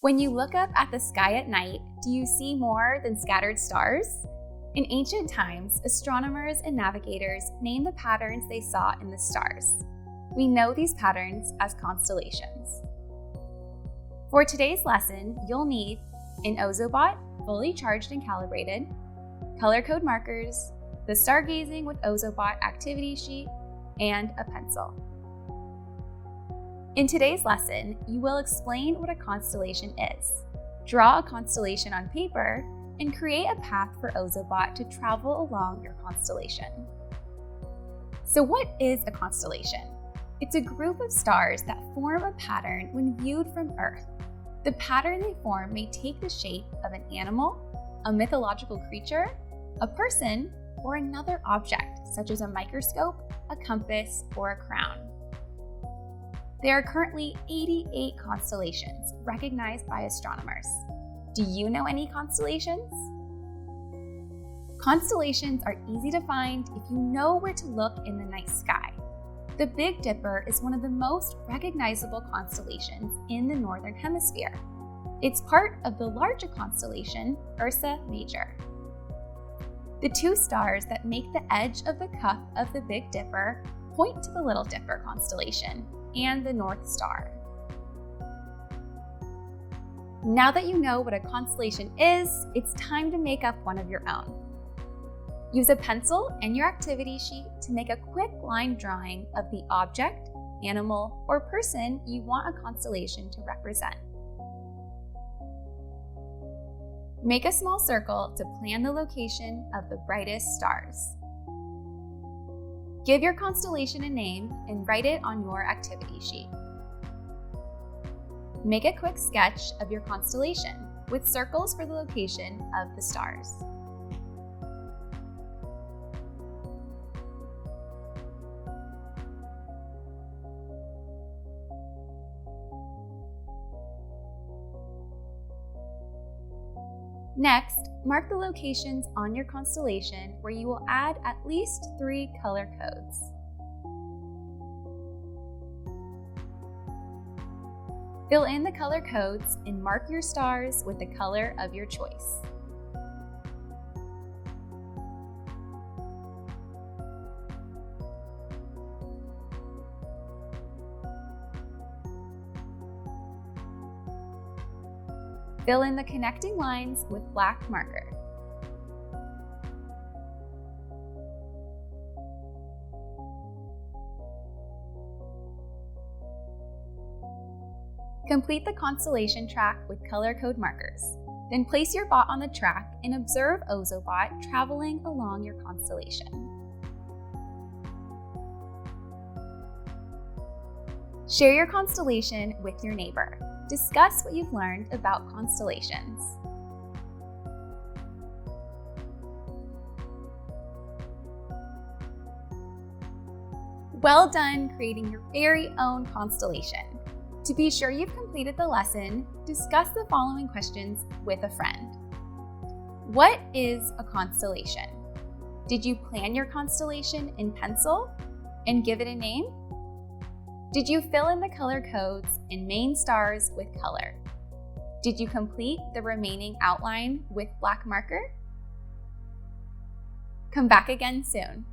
When you look up at the sky at night, do you see more than scattered stars? In ancient times, astronomers and navigators named the patterns they saw in the stars. We know these patterns as constellations. For today's lesson, you'll need an Ozobot, fully charged and calibrated, color code markers, the Stargazing with Ozobot activity sheet, and a pencil. In today's lesson, you will explain what a constellation is, draw a constellation on paper, and create a path for Ozobot to travel along your constellation. So what is a constellation? It's a group of stars that form a pattern when viewed from Earth. The pattern they form may take the shape of an animal, a mythological creature, a person, or another object, such as a microscope, a compass, or a crown. There are currently 88 constellations recognized by astronomers. Do you know any constellations? Constellations are easy to find if you know where to look in the night sky. The Big Dipper is one of the most recognizable constellations in the Northern Hemisphere. It's part of the larger constellation, Ursa Major. The two stars that make the edge of the cup of the Big Dipper point to the Little Dipper constellation and the North Star. Now that you know what a constellation is, it's time to make up one of your own. Use a pencil and your activity sheet to make a quick line drawing of the object, animal, or person you want a constellation to represent. Make a small circle to plan the location of the brightest stars. Give your constellation a name and write it on your activity sheet. Make a quick sketch of your constellation with circles for the location of the stars. Next, mark the locations on your constellation where you will add at least 3 color codes. Fill in the color codes and mark your stars with the color of your choice. Fill in the connecting lines with black marker. Complete the constellation track with color code markers. Then place your bot on the track and observe Ozobot traveling along your constellation. Share your constellation with your neighbor. Discuss what you've learned about constellations. Well done creating your very own constellation. To be sure you've completed the lesson, discuss the following questions with a friend. What is a constellation? Did you plan your constellation in pencil and give it a name? Did you fill in the color codes and main stars with color? Did you complete the remaining outline with black marker? Come back again soon.